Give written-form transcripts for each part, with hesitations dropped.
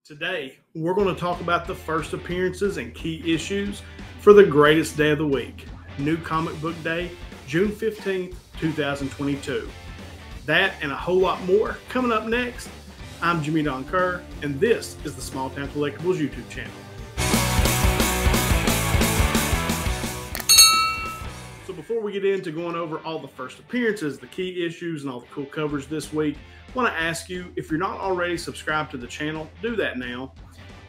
Today, we're going to talk about the first appearances and key issues for the greatest day of the week, New Comic Book Day, June 15th, 2022. That and a whole lot more coming up next. I'm Jimmy Don Kerr, and this is the Small Town Collectibles YouTube channel. So before we get into going over all the first appearances, the key issues, and all the cool covers this week, I want to ask you, if you're not already subscribed to the channel, do that now.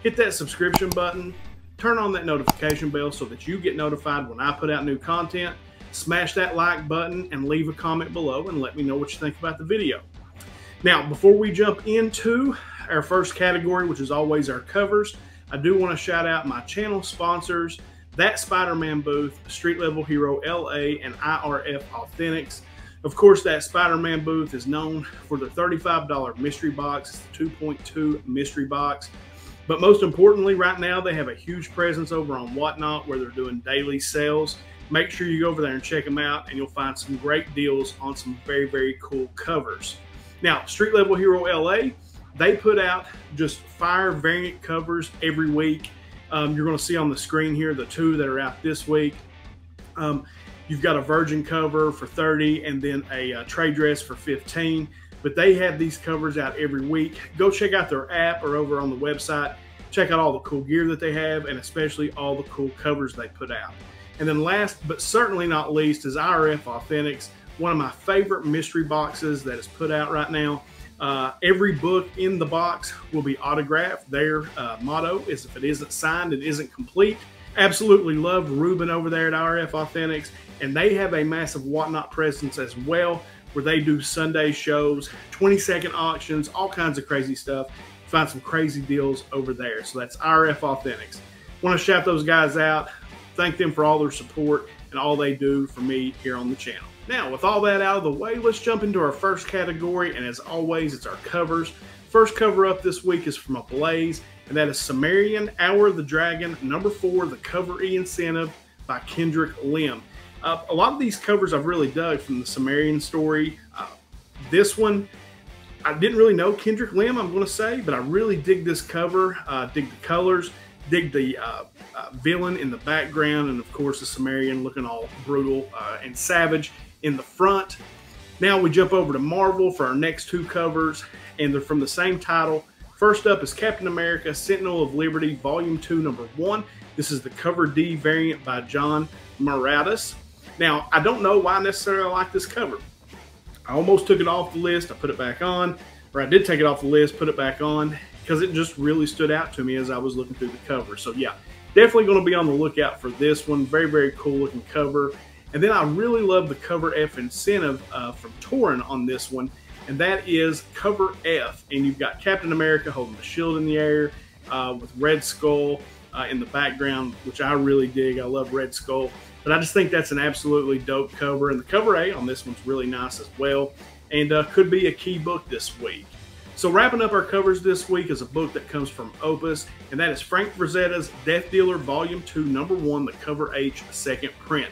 Hit that subscription button, turn on that notification bell so that you get notified when I put out new content. Smash that like button and leave a comment below and let me know what you think about the video. Now, before we jump into our first category, which is always our covers, I do want to shout out my channel sponsors, That Spider-Man Booth, Street Level Hero LA, and IRF Authentics. Of course, That Spider-Man booth is known for the $35 mystery box. It's the 2.2 mystery box. But most importantly, right now, they have a huge presence over on Whatnot where they're doing daily sales. Make sure you go over there and check them out, and you'll find some great deals on some very, very cool covers. Now, Street Level Hero LA, they put out just fire variant covers every week. You're going to see on the screen here the two that are out this week. You've got a Virgin cover for $30 and then a trade dress for $15. But they have these covers out every week. Go check out their app or over on the website. Check out all the cool gear that they have and especially all the cool covers they put out. And then last but certainly not least is IRF Authentics, one of my favorite mystery boxes that is put out right now. Every book in the box will be autographed. Their motto is, if it isn't signed, it isn't complete. Absolutely love Ruben over there at IRF Authentics, and they have a massive Whatnot presence as well, where they do Sunday shows, 20-second auctions, all kinds of crazy stuff. Find some crazy deals over there. So that's IRF Authentics. Want to shout those guys out, thank them for all their support and all they do for me here on the channel. Now, with all that out of the way, let's jump into our first category, and as always, it's our covers. First cover up this week is from a Blaze, and that is Sumerian Hour of the Dragon, number 4, the Cover E Incentive by Kendrick Lim. A lot of these covers I've really dug from the Sumerian story. This one, I didn't really know Kendrick Lim, I'm going to say, but I really dig this cover, dig the colors, dig the villain in the background, and of course the Sumerian looking all brutal and savage in the front. Now we jump over to Marvel for our next two covers, and they're from the same title. First up is Captain America, Sentinel of Liberty, Volume 2, Number 1. This is the Cover D variant by John Maraudis. Now, I don't know why necessarily I like this cover. I almost took it off the list. I put it back on, or I did take it off the list, put it back on, because it just really stood out to me as I was looking through the cover. So yeah, definitely going to be on the lookout for this one. Very, very cool looking cover. And then I really love the Cover F incentive from Torrin on this one, and that is Cover F. And you've got Captain America holding the shield in the air with Red Skull in the background, which I really dig. I love Red Skull. But I just think that's an absolutely dope cover. And the Cover A on this one's really nice as well, and could be a key book this week. So wrapping up our covers this week is a book that comes from Opus, and that is Frank Frazetta's Death Dealer Volume 2, Number 1, the Cover H second print.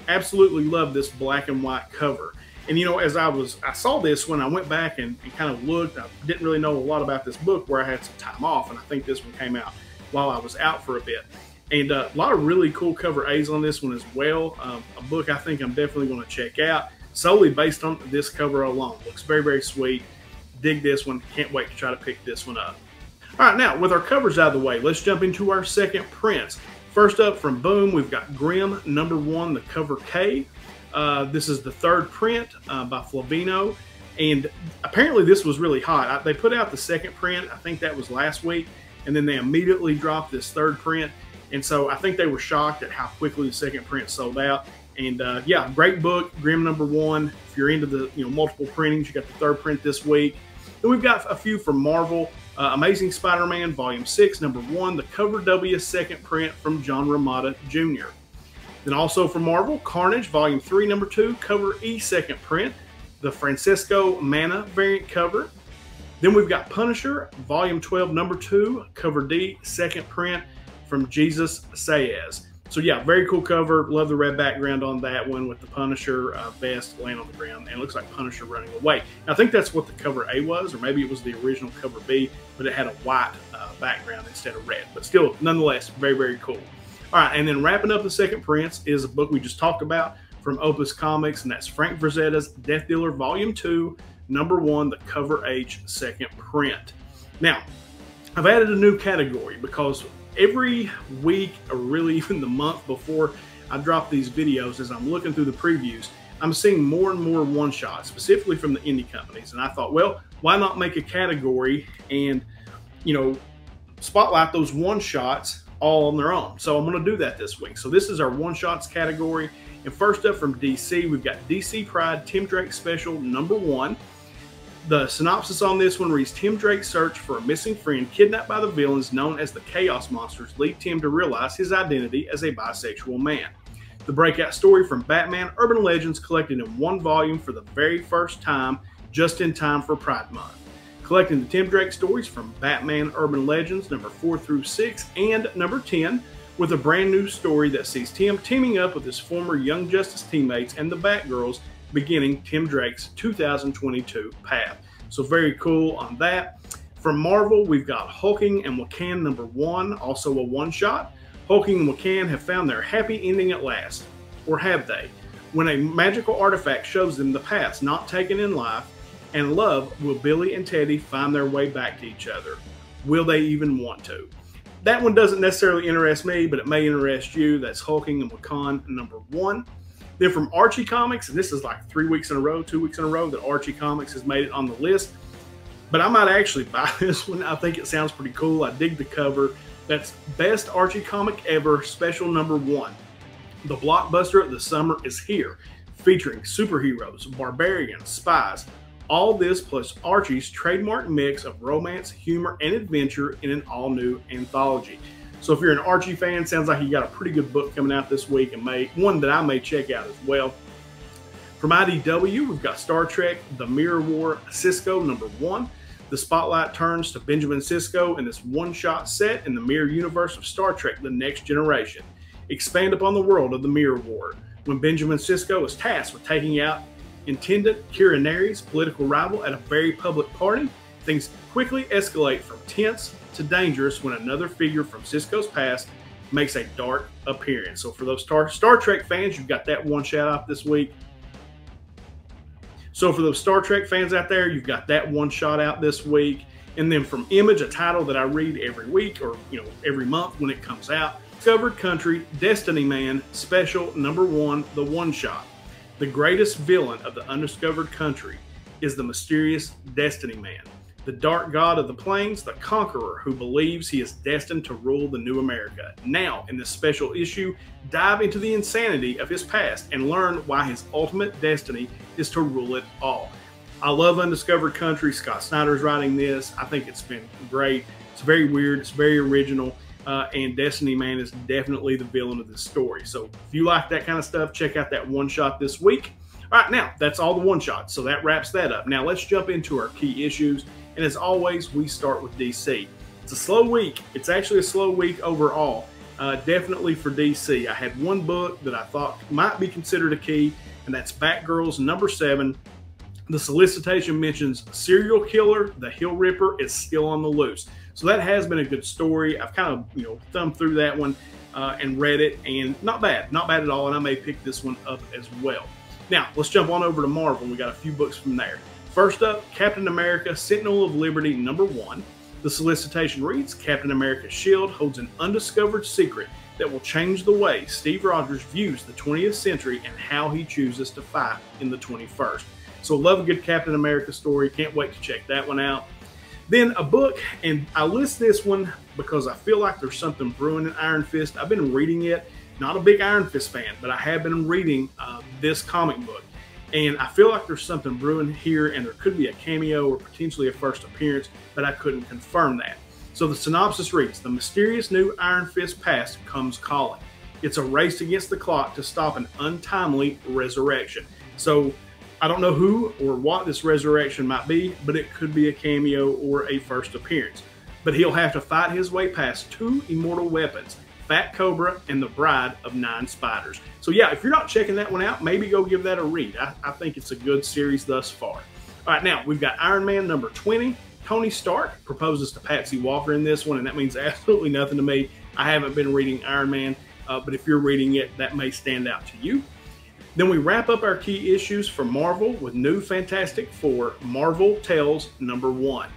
Absolutely love this black and white cover. And you know, as I saw this when I went back and kind of looked, I didn't really know a lot about this book where I had some time off, and I think this one came out while I was out for a bit. And a lot of really cool cover A's on this one as well. A book I think I'm definitely going to check out solely based on this cover alone. Looks very, very sweet. Dig this one. Can't wait to try to pick this one up. All right, now with our covers out of the way, let's jump into our second prints. First up from Boom, we've got Grimm, number 1, the Cover K. This is the third print by Flavino, and apparently this was really hot. They put out the second print, I think that was last week, and then they immediately dropped this third print, and so I think they were shocked at how quickly the second print sold out. And yeah, great book, Grimm number 1. If you're into the multiple printings, you got the third print this week. Then we've got a few from Marvel. Amazing Spider-Man Volume 6, Number 1, the Cover W second print from John Romita Jr. Then also from Marvel, Carnage Volume 3, Number 2, Cover E second print, the Francesco Mana variant cover. Then we've got Punisher Volume 12, Number 2, Cover D second print from Jesus Saez. So yeah, very cool cover. Love the red background on that one with the Punisher vest laying on the ground, and it looks like Punisher running away. I think that's what the cover A was, or maybe it was the original cover B, but it had a white background instead of red. But still, nonetheless, very, very cool. All right, and then wrapping up the second prints is a book we just talked about from Opus Comics, and that's Frank Frazetta's Death Dealer Volume 2, Number 1, the Cover H second print. Now, I've added a new category because every week, or really even the month before I drop these videos, as I'm looking through the previews, I'm seeing more and more one-shots, specifically from the indie companies. And I thought, well, why not make a category and, you know, spotlight those one-shots all on their own? So I'm going to do that this week. So this is our one-shots category. And first up from DC, we've got DC Pride Tim Drake Special Number 1. The synopsis on this one reads, Tim Drake's search for a missing friend kidnapped by the villains known as the Chaos Monsters lead Tim to realize his identity as a bisexual man. The breakout story from Batman Urban Legends collected in one volume for the very first time, just in time for Pride Month. Collecting the Tim Drake stories from Batman Urban Legends number 4 through 6 and number 10, with a brand new story that sees Tim teaming up with his former Young Justice teammates and the Batgirls, beginning Tim Drake's 2022 path. So very cool on that. From Marvel, we've got Hulking and Wiccan number 1, also a one-shot. Hulking and Wiccan have found their happy ending at last. Or have they? When a magical artifact shows them the paths not taken in life and love, will Billy and Teddy find their way back to each other? Will they even want to? That one doesn't necessarily interest me, but it may interest you. That's Hulking and Wiccan number 1. Then from Archie Comics, and this is like 2 weeks in a row that Archie Comics has made it on the list. But I might actually buy this one. I think it sounds pretty cool. I dig the cover. That's Best Archie Comic Ever, Special Number 1. The blockbuster of the summer is here, featuring superheroes, barbarians, spies. All this plus Archie's trademark mix of romance, humor, and adventure in an all-new anthology. So if you're an Archie fan, sounds like you got a pretty good book coming out this week, and one that I may check out as well. From IDW, we've got Star Trek The Mirror War Sisko number 1. The spotlight turns to Benjamin Sisko in this one-shot set in the mirror universe of Star Trek The Next Generation. Expand upon the world of the Mirror War, when Benjamin Sisko is tasked with taking out Intendant Kira Nerys' political rival at a very public party. Things quickly escalate from tense to dangerous when another figure from Sisko's past makes a dark appearance. So for those Star Trek fans, you've got that one shout out this week. So for those Star Trek fans out there, you've got that one shot out this week. And then from Image, a title that I read every week, or every month when it comes out, Undiscovered Country Destiny Man Special Number 1, the one shot. The greatest villain of the undiscovered country is the mysterious Destiny Man, the dark god of the plains, the conqueror who believes he is destined to rule the new America. Now, in this special issue, dive into the insanity of his past and learn why his ultimate destiny is to rule it all. I love Undiscovered Country. Scott Snyder's writing this. I think it's been great. It's very weird. It's very original. And Destiny Man is definitely the villain of this story. So if you like that kind of stuff, check out that one shot this week. All right, now that's all the one shots. So that wraps that up. Now let's jump into our key issues. And as always, we start with DC. It's a slow week. It's actually a slow week overall, definitely for DC. I had one book that I thought might be considered a key, and that's Batgirls number 7. The solicitation mentions serial killer, the Hill Ripper, is still on the loose. So that has been a good story. I've kind of thumbed through that one and read it, and not bad at all. And I may pick this one up as well. Now let's jump on over to Marvel. We got a few books from there. First up, Captain America Sentinel of Liberty number 1. The solicitation reads, Captain America's shield holds an undiscovered secret that will change the way Steve Rogers views the 20th century and how he chooses to fight in the 21st. So love a good Captain America story. Can't wait to check that one out. Then a book, and I list this one because I feel like there's something brewing in Iron Fist. I've been reading it. Not a big Iron Fist fan, but I have been reading this comic book. And I feel like there's something brewing here, and there could be a cameo or potentially a first appearance, but I couldn't confirm that. So the synopsis reads, the mysterious new Iron Fist past comes calling. It's a race against the clock to stop an untimely resurrection. So I don't know who or what this resurrection might be, but it could be a cameo or a first appearance. But he'll have to fight his way past 2 immortal weapons, Fat Cobra, and The Bride of Nine Spiders. So yeah, if you're not checking that one out, maybe go give that a read. I think it's a good series thus far. All right, now we've got Iron Man number 20. Tony Stark proposes to Patsy Walker in this one, and that means absolutely nothing to me. I haven't been reading Iron Man, but if you're reading it, that may stand out to you. Then we wrap up our key issues for Marvel with New Fantastic Four, Marvel Tales number 1.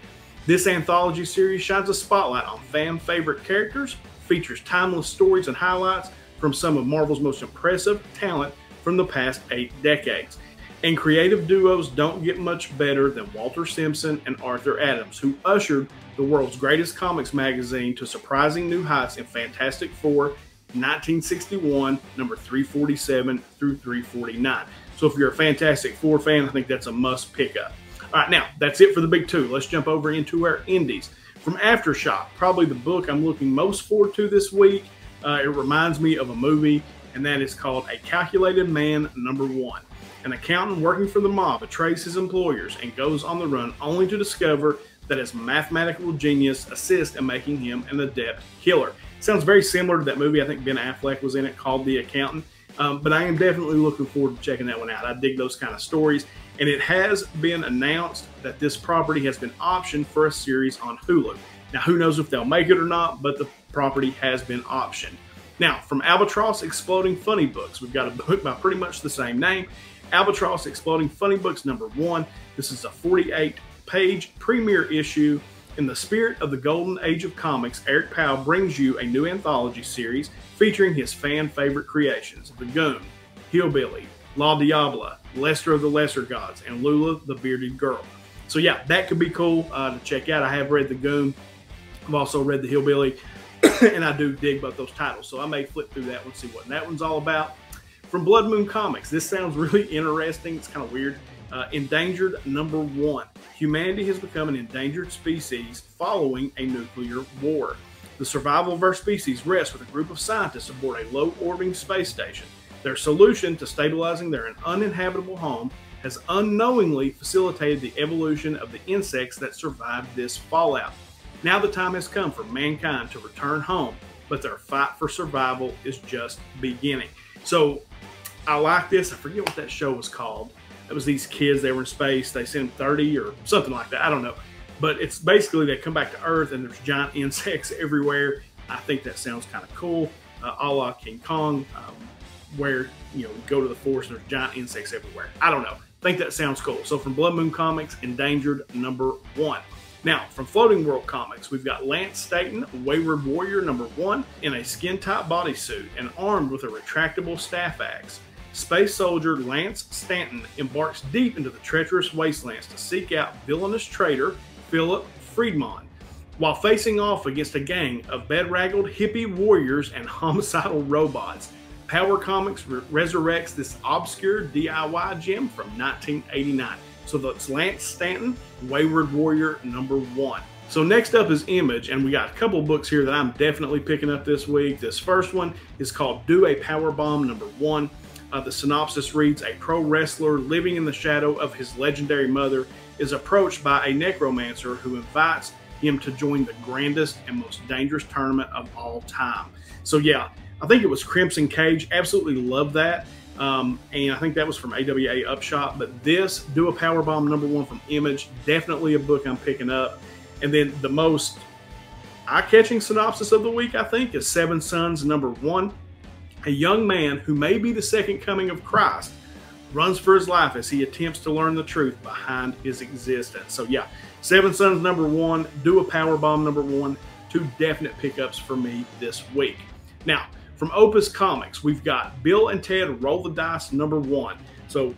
This anthology series shines a spotlight on fan favorite characters, features timeless stories and highlights from some of Marvel's most impressive talent from the past 8 decades. And creative duos don't get much better than Walter Simpson and Arthur Adams, who ushered the world's greatest comics magazine to surprising new heights in Fantastic Four 1961, number 347 through 349. So if you're a Fantastic Four fan, I think that's a must pick up. All right, now that's it for the big two. Let's jump over into our indies. From Aftershock, probably the book I'm looking most forward to this week. It reminds me of a movie, and that is called A Calculated Man number 1. An accountant working for the mob betrays his employers and goes on the run only to discover that his mathematical genius assists in making him an adept killer. Sounds very similar to that movie. I think Ben Affleck was in it, called The Accountant. But I am definitely looking forward to checking that one out. I dig those kind of stories. And it has been announced that this property has been optioned for a series on Hulu. Now, who knows if they'll make it or not, but the property has been optioned. Now, from Albatross Exploding Funny Books, we've got a book by pretty much the same name. Albatross Exploding Funny Books number 1. This is a 48-page premiere issue. In the spirit of the golden age of comics, Eric Powell brings you a new anthology series featuring his fan favorite creations, The Goon, Hillbilly, La Diabla, Lester of the Lesser Gods, and Lula the Bearded Girl. So yeah, that could be cool to check out. I have read The Goon. I've also read The Hillbilly, and I do dig both those titles. So I may flip through that one, see what that one's all about. From Blood Moon Comics, this sounds really interesting. It's kind of weird. Endangered number 1. Humanity has become an endangered species following a nuclear war. The survival of our species rests with a group of scientists aboard a low-orbiting space station. Their solution to stabilizing their uninhabitable home has unknowingly facilitated the evolution of the insects that survived this fallout. Now the time has come for mankind to return home, but their fight for survival is just beginning. So I like this. I forget what that show was called. It was these kids, they were in space, they sent 30 or something like that, I don't know. But it's basically they come back to Earth and there's giant insects everywhere. I think that sounds kind of cool, a la King Kong, where you go to the forest and there's giant insects everywhere. I don't know. I think that sounds cool. So from Blood Moon Comics, Endangered number 1. Now, from Floating World Comics, we've got Lance Staten, Wayward Warrior number 1, in a skin-tight bodysuit and armed with a retractable staff axe. Space soldier Lance Stanton embarks deep into the treacherous wastelands to seek out villainous traitor Philip Friedman, while facing off against a gang of bedraggled hippie warriors and homicidal robots. Power Comics resurrects this obscure DIY gem from 1989. So that's Lance Stanton, Wayward Warrior number 1. So next up is Image, and we got a couple books here that I'm definitely picking up this week. This first one is called Do a Powerbomb number 1. The synopsis reads, a pro wrestler living in the shadow of his legendary mother is approached by a necromancer who invites him to join the grandest and most dangerous tournament of all time. So yeah, I think it was Crimson Cage. Absolutely love that. And I think that was from AWA Upshot. But this, Do a Powerbomb number 1 from Image, definitely a book I'm picking up. And then the most eye-catching synopsis of the week, I think, is Seven Sons number 1. A young man who may be the second coming of Christ runs for his life as he attempts to learn the truth behind his existence. So yeah, Seven Sons number 1, Do a Powerbomb number 1, 2 definite pickups for me this week. Now, from Opus Comics, we've got Bill and Ted Roll the Dice number 1. So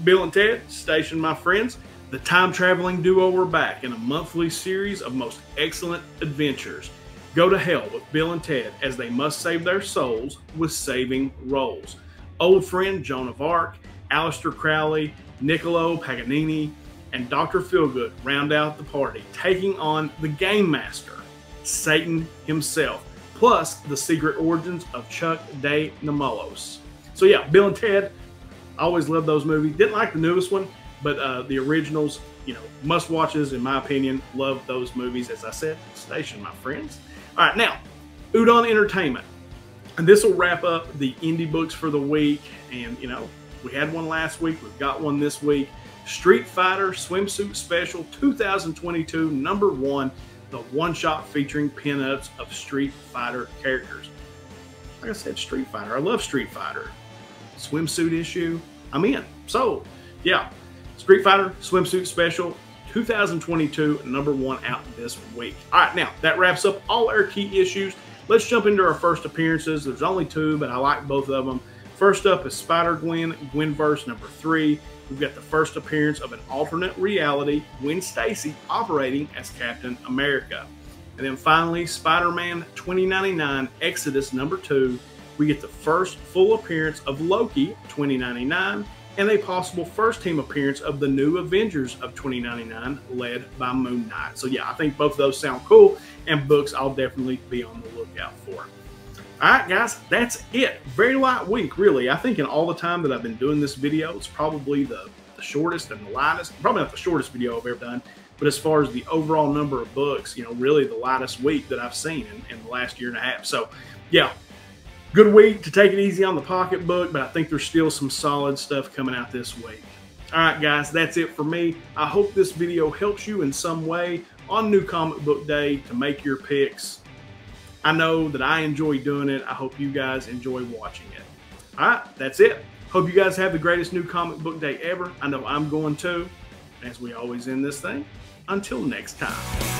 Bill and Ted, station my friends, the time-traveling duo are back in a monthly series of most excellent adventures. Go to hell with Bill and Ted as they must save their souls with saving roles. Old friend Joan of Arc, Aleister Crowley, Niccolo Paganini, and Dr. Feelgood round out the party, taking on the Game Master, Satan himself, plus the secret origins of Chuck de Namolos. So yeah, Bill and Ted, I always loved those movies. Didn't like the newest one, but the originals, must-watches in my opinion. Love those movies. As I said, station my friends. All right, now, Udon Entertainment. And this will wrap up the indie books for the week. And, you know, we had one last week. We've got one this week. Street Fighter Swimsuit Special 2022 #1, the one-shot featuring pinups of Street Fighter characters. Like I said, Street Fighter. I love Street Fighter. Swimsuit issue, I'm in. So, yeah, Street Fighter Swimsuit Special 2022 #1 out this week. All right, now that wraps up all our key issues. Let's jump into our first appearances. There's only 2, but I like both of them. First up is Spider-Gwen, Gwenverse #3. We've got the first appearance of an alternate reality, Gwen Stacy operating as Captain America. And then finally, Spider-Man 2099 Exodus #2. We get the first full appearance of Loki 2099 and a possible first team appearance of the new Avengers of 2099 led by Moon Knight. So yeah, I think both of those sound cool and books I'll definitely be on the lookout for. All right, guys, that's it. Very light week, really. I think in all the time that I've been doing this video, it's probably the shortest and the lightest. Probably not the shortest video I've ever done, but as far as the overall number of books, you know, really the lightest week that I've seen in the last year and a half. So, yeah, good week to take it easy on the pocketbook, but I think there's still some solid stuff coming out this week. All right, guys, that's it for me. I hope this video helps you in some way on New Comic Book Day to make your picks. I know that I enjoy doing it. I hope you guys enjoy watching it. All right, that's it. Hope you guys have the greatest New Comic Book Day ever. I know I'm going to. As we always end this thing, until next time.